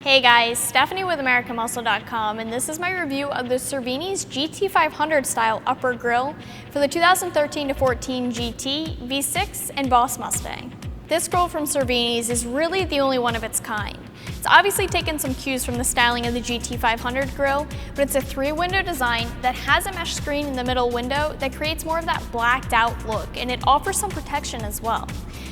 Hey guys, Stephanie with AmericanMuscle.com, and this is my review of the Cervini's GT500 style upper grille for the 2013 to 14 GT, V6, and Boss Mustang. This grille from Cervini's is really the only one of its kind. It's obviously taken some cues from the styling of the GT500 grille, but it's a 3-window design that has a mesh screen in the middle window that creates more of that blacked out look, and it offers some protection as well.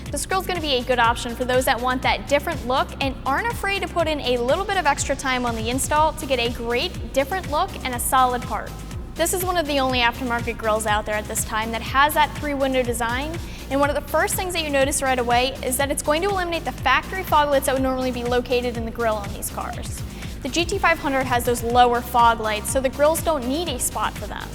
This grille is going to be a good option for those that want that different look and aren't afraid to put in a little bit of extra time on the install to get a great different look and a solid part. This is one of the only aftermarket grilles out there at this time that has that 3-window design, and one of the first things that you notice right away is that it's going to eliminate the factory fog lights that would normally be located in the grille on these cars. The GT500 has those lower fog lights, so the grilles don't need a spot for them.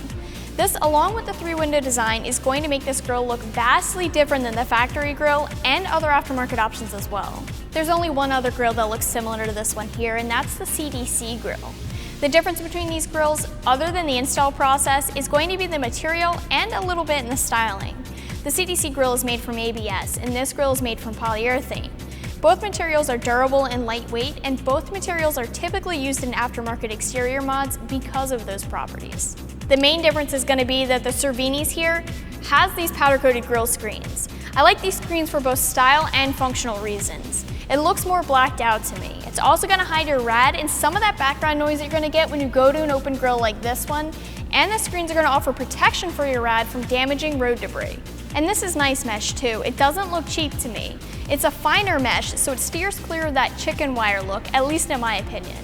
This, along with the 3-window design, is going to make this grille look vastly different than the factory grille and other aftermarket options as well. There's only one other grille that looks similar to this one here, and that's the CDC grille. The difference between these grilles, other than the install process, is going to be the material and a little bit in the styling. The CDC grille is made from ABS, and this grille is made from polyurethane. Both materials are durable and lightweight, and both materials are typically used in aftermarket exterior mods because of those properties. The main difference is going to be that the Cervini's here has these powder-coated grille screens. I like these screens for both style and functional reasons. It looks more blacked out to me. It's also going to hide your rad and some of that background noise that you're going to get when you go to an open grille like this one, and the screens are going to offer protection for your rad from damaging road debris. And this is nice mesh too. It doesn't look cheap to me. It's a finer mesh, so it steers clear of that chicken wire look, at least in my opinion.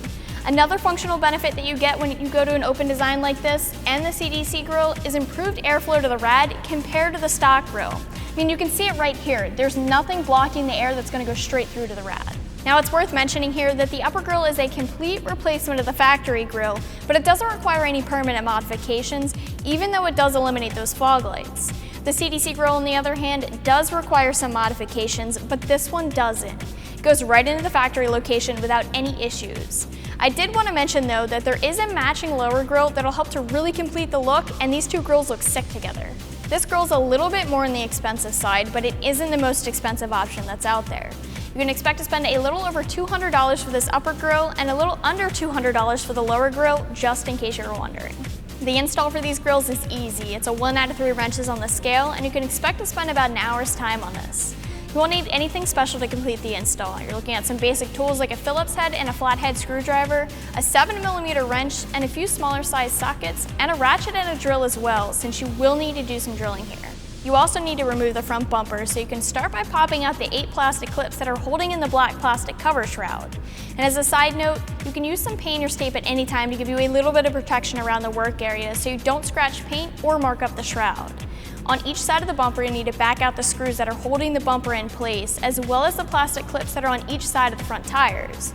Another functional benefit that you get when you go to an open design like this and the CDC grille is improved airflow to the rad compared to the stock grille. I mean, you can see it right here. There's nothing blocking the air that's going to go straight through to the rad. Now, it's worth mentioning here that the upper grille is a complete replacement of the factory grille, but it doesn't require any permanent modifications, even though it does eliminate those fog lights. The CDC grille, on the other hand, does require some modifications, but this one doesn't. It goes right into the factory location without any issues. I did want to mention though that there is a matching lower grille that'll help to really complete the look, and these two grilles look sick together. This grille's a little bit more on the expensive side, but it isn't the most expensive option that's out there. You can expect to spend a little over $200 for this upper grille and a little under $200 for the lower grille, just in case you were wondering. The install for these grilles is easy. It's a 1 out of 3 wrenches on the scale, and you can expect to spend about an hour's time on this. You won't need anything special to complete the install. You're looking at some basic tools like a Phillips head and a flathead screwdriver, a 7mm wrench, and a few smaller sized sockets, and a ratchet and a drill as well, since you will need to do some drilling here. You also need to remove the front bumper, so you can start by popping out the 8 plastic clips that are holding in the black plastic cover shroud. And as a side note, you can use some painter's tape at any time to give you a little bit of protection around the work area so you don't scratch paint or mark up the shroud. On each side of the bumper, you need to back out the screws that are holding the bumper in place, as well as the plastic clips that are on each side of the front tires.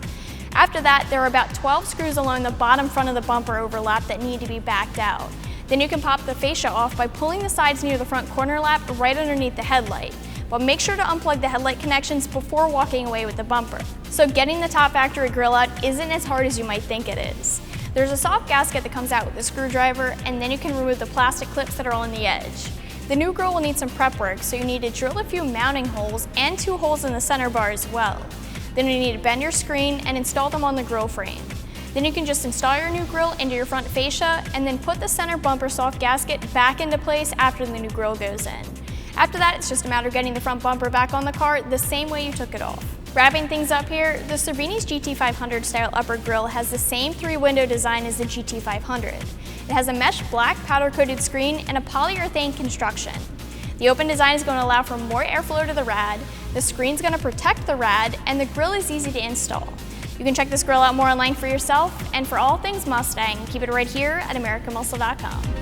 After that, there are about 12 screws along the bottom front of the bumper overlap that need to be backed out. Then you can pop the fascia off by pulling the sides near the front corner lap right underneath the headlight. But make sure to unplug the headlight connections before walking away with the bumper. So getting the top factory grille out isn't as hard as you might think it is. There's a soft gasket that comes out with the screwdriver, and then you can remove the plastic clips that are on the edge. The new grille will need some prep work, so you need to drill a few mounting holes and 2 holes in the center bar as well. Then you need to bend your screen and install them on the grille frame. Then you can just install your new grille into your front fascia and then put the center bumper soft gasket back into place after the new grille goes in. After that, it's just a matter of getting the front bumper back on the car the same way you took it off. Wrapping things up here, the Cervini's GT500 style upper grille has the same 3-window design as the GT500. It has a mesh black powder-coated screen and a polyurethane construction. The open design is going to allow for more airflow to the rad, the screen's going to protect the rad, and the grille is easy to install. You can check this grille out more online for yourself, and for all things Mustang, keep it right here at AmericanMuscle.com.